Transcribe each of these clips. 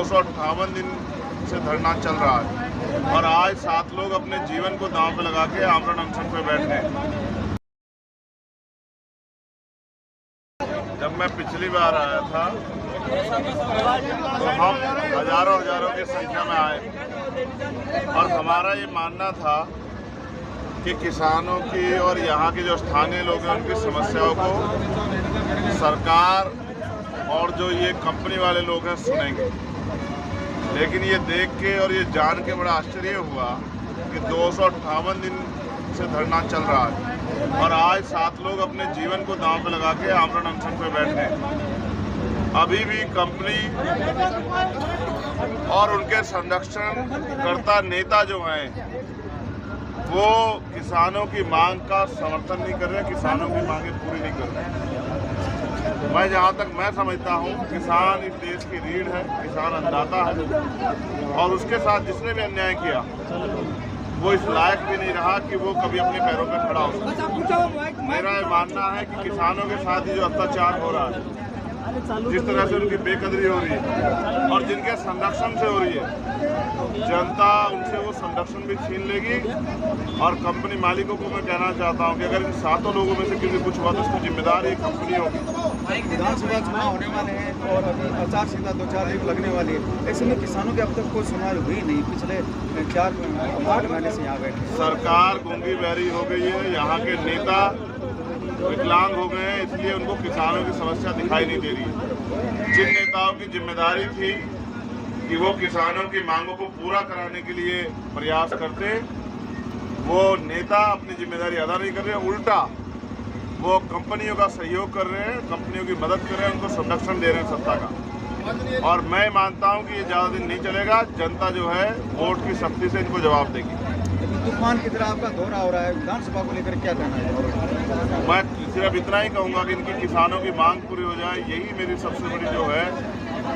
258 दिन से धरना चल रहा है और आज 7 लोग अपने जीवन को दांव पे लगा के आमरण अनशन पे बैठ गए। जब मैं पिछली बार आया था तो हम हजारों की संख्या में आए और हमारा ये मानना था कि किसानों की और यहाँ के जो स्थानीय लोग हैं उनकी समस्याओं को सरकार और जो ये कंपनी वाले लोग हैं सुनेंगे। लेकिन ये देख के और ये जान के बड़ा आश्चर्य हुआ कि 258 दिन से धरना चल रहा है और आज 7 लोग अपने जीवन को दांव पे लगा के आमरण अनशन पे बैठ गए। अभी भी कंपनी और उनके संरक्षणकर्ता नेता जो हैं वो किसानों की मांग का समर्थन नहीं कर रहे, किसानों की मांगें पूरी नहीं कर रहे। मैं जहाँ तक मैं समझता हूँ किसान इस देश की रीढ़ है, किसान अन्नदाता है और उसके साथ जिसने भी अन्याय किया वो इस लायक भी नहीं रहा कि वो कभी अपने पैरों पर खड़ा हो सके। मेरा ये मानना है कि किसानों के साथ ही जो अत्याचार हो रहा है, जिस तरह से उनकी बेकदरी हो रही है और जिनके संरक्षण से हो रही है, जनता उनसे वो संरक्षण भी छीन लेगी। और कंपनी मालिकों को मैं कहना चाहता हूँ कि अगर इन 7 लोगों में से किसी कुछ हुआ तो उसकी जिम्मेदार ये कंपनी होगी। विधानसभा चुनाव होने वाले हैं और अभी आचार संहिता 2-4 दिन लगने वाली है। ऐसे में किसानों के अब तक कोई सुनवाई हुई नहीं, पिछले 4-8 महीने से यहाँ बैठे। सरकार गूंगी बहरी हो गई है, यहाँ के नेता विकलांग हो गए हैं, इसलिए उनको किसानों की समस्या दिखाई नहीं दे रही है। जिन नेताओं की जिम्मेदारी थी कि वो किसानों की मांगों को पूरा कराने के लिए प्रयास करते, वो नेता अपनी जिम्मेदारी अदा नहीं कर रहे, उल्टा वो कंपनियों का सहयोग कर रहे हैं, कंपनियों की मदद कर रहे हैं, उनको संरक्षण दे रहे हैं सत्ता का। और मैं मानता हूं कि ये ज़्यादा दिन नहीं चलेगा, जनता जो है वोट की शक्ति से इनको जवाब देगी। तूफान की तरह आपका दौरा हो रहा है, विधानसभा को लेकर क्या कहना है? मैं सिर्फ इतना ही कहूँगा कि इनकी किसानों की मांग पूरी हो जाए, यही मेरी सबसे बड़ी जो है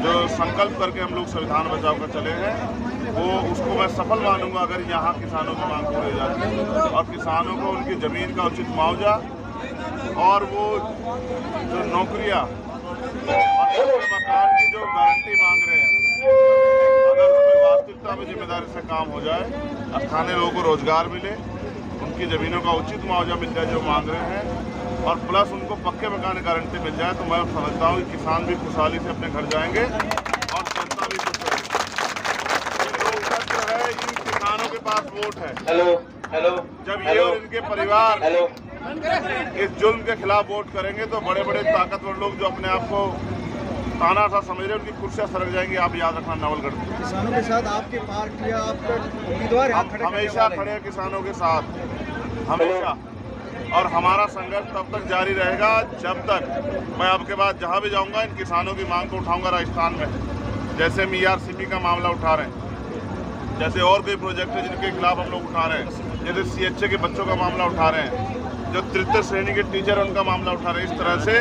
जो संकल्प करके हम लोग संविधान बचाव कर चले हैं, वो उसको मैं सफल मानूंगा अगर यहाँ किसानों की मांग पूरी हो जाती और किसानों को उनकी ज़मीन का उचित मुआवजा और वो जो नौकरियाँ और मकान की जो गारंटी मांग रहे हैं, अगर उसमें वास्तविकता में जिम्मेदारी से काम हो जाए, स्थानीय लोगों को रोजगार मिले, उनकी ज़मीनों का उचित मुआवजा मिल जाए जो मांग रहे हैं और प्लस उनको पक्के मकान गारंटी मिल जाए, तो मैं समझता हूँ कि किसान भी खुशहाली से अपने घर जाएंगे और जनता भी खुश रहेगी। लोकतंत्र जो है, इन किसानों के पास वोट है। हेलो जब ये और इनके परिवार इस जुल्म के खिलाफ वोट करेंगे तो बड़े बड़े ताकतवर लोग जो अपने आप को ताना सा समझ रहे हैं, उनकी कुर्सियां सरक जाएंगी। आप याद रखना नवलगढ़ में किसानों के साथ आपकी पार्टी या आपका उम्मीदवार हमेशा खड़े हैं किसानों के साथ, हमेशा। और हमारा संघर्ष तब तक जारी रहेगा जब तक मैं आपके बाद जहां भी जाऊंगा इन किसानों की मांग को उठाऊंगा। राजस्थान में जैसे ERCP का मामला उठा रहे हैं, जैसे और कोई प्रोजेक्ट है जिनके खिलाफ हम लोग उठा रहे हैं, जैसे CHA के बच्चों का मामला उठा रहे हैं, जो तृतीय श्रेणी के टीचर उनका मामला उठा रहे हैं। इस तरह से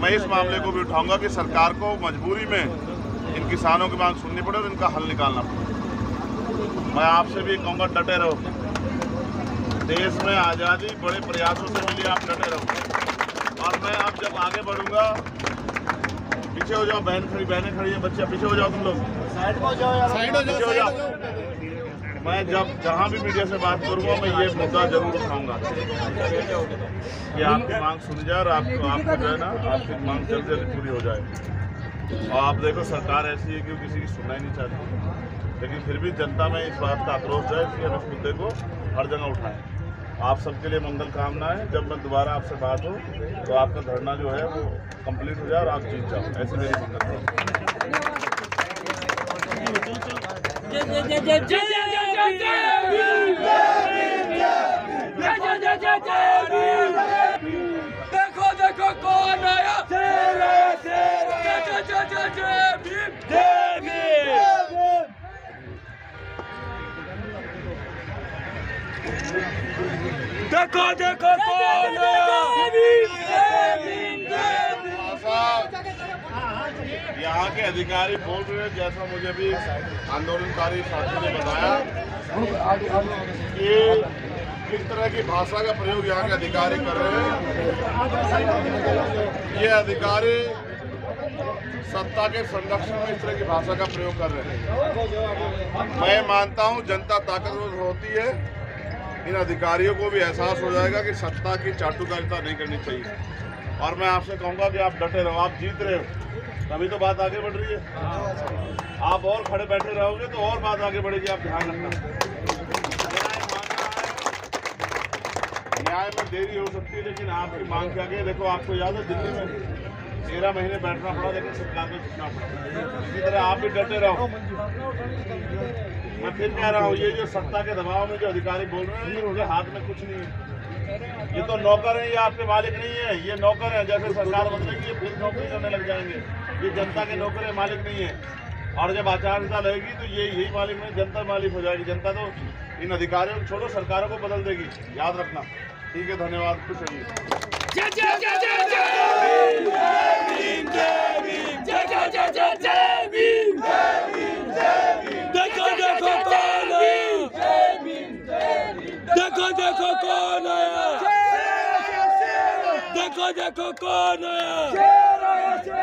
मैं इस मामले को भी उठाऊंगा कि सरकार को मजबूरी में इन किसानों की मांग सुननी पड़े और इनका हल निकालना पड़े। मैं आपसे भी कहूँगा डटे रहो, देश में आज़ादी बड़े प्रयासों से मिली, आप डटे रहो। और मैं अब जब आगे बढ़ूंगा, पीछे हो जाओ, बहनें खड़ी हैं, बच्चे पीछे हो जाओ, तुम लोग साइड हो जाओ। मैं जब जहाँ भी मीडिया से बात करूँगा मैं ये मुद्दा जरूर उठाऊंगा कि आपकी मांग सुनी जाए और आपको जो है ना आपकी मांग जल्द से जल्द पूरी हो जाए। और आप देखो सरकार ऐसी है कि किसी की सुनना ही नहीं चाहती, लेकिन फिर भी जनता में इस बात का आक्रोश है, इसलिए हम इस मुद्दे को हर जगह उठाएं। आप सबके लिए मंगल कामना है। जब मैं दोबारा आपसे बात हो तो आपका धरना जो है वो कंप्लीट हो जाए और आप जीत जाओ, ऐसी मेरी मंगल देखो देखो कौन आया, देखो देखो कौन यहाँ के अधिकारी बोल रहे हैं, जैसा मुझे भी आंदोलनकारी साथियों ने बताया कि किस तरह की भाषा का प्रयोग यहाँ के अधिकारी कर रहे हैं। ये अधिकारी सत्ता के संरक्षण में इस तरह की भाषा का प्रयोग कर रहे हैं। मैं मानता हूं जनता ताकतवर होती है, इन अधिकारियों को भी एहसास हो जाएगा कि सत्ता की चाटुकारिता नहीं करनी चाहिए। और मैं आपसे कहूंगा कि आप डटे रहो, आप जीत रहे हो तभी तो बात आगे बढ़ रही है। आप और खड़े बैठे रहोगे तो और बात आगे बढ़ेगी, आप ध्यान रखना। न्याय में देरी हो सकती है, लेकिन आपकी मांग क्या गई? देखो, आपको याद है दिल्ली में 13 महीने बैठना पड़ा, लेकिन सरकार में झुकना पड़ा। इसी तरह आप भी डटे रहो। मैं फिर कह रहा हूँ, ये जो सत्ता के दबाव में जो अधिकारी बोल रहे हैं, उनके हाथ में कुछ नहीं है। ये तो नौकर है, ये आपके मालिक नहीं है। ये नौकर है, जैसे सरकार बदलेगी ये फिर नौकरी करने लग जाएंगे। ये जनता के नौकर है, मालिक नहीं है। और जब आचार संहिता लगेगी तो ये यही मालिक नहीं, जनता मालिक हो जाएगी। जनता तो इन अधिकारियों को छोड़ो, सरकारों को बदल देगी, याद रखना। ठीक है, धन्यवाद, खुश रहिए। जय जय जय जय जय भीम, जय भीम, जय जय जय जय जय भीम, जय भीम, जय भीम। देखो देखो कौन आया, जय भीम, जय भीम। देखो देखो कौन आया, देखो देखो कौन आया।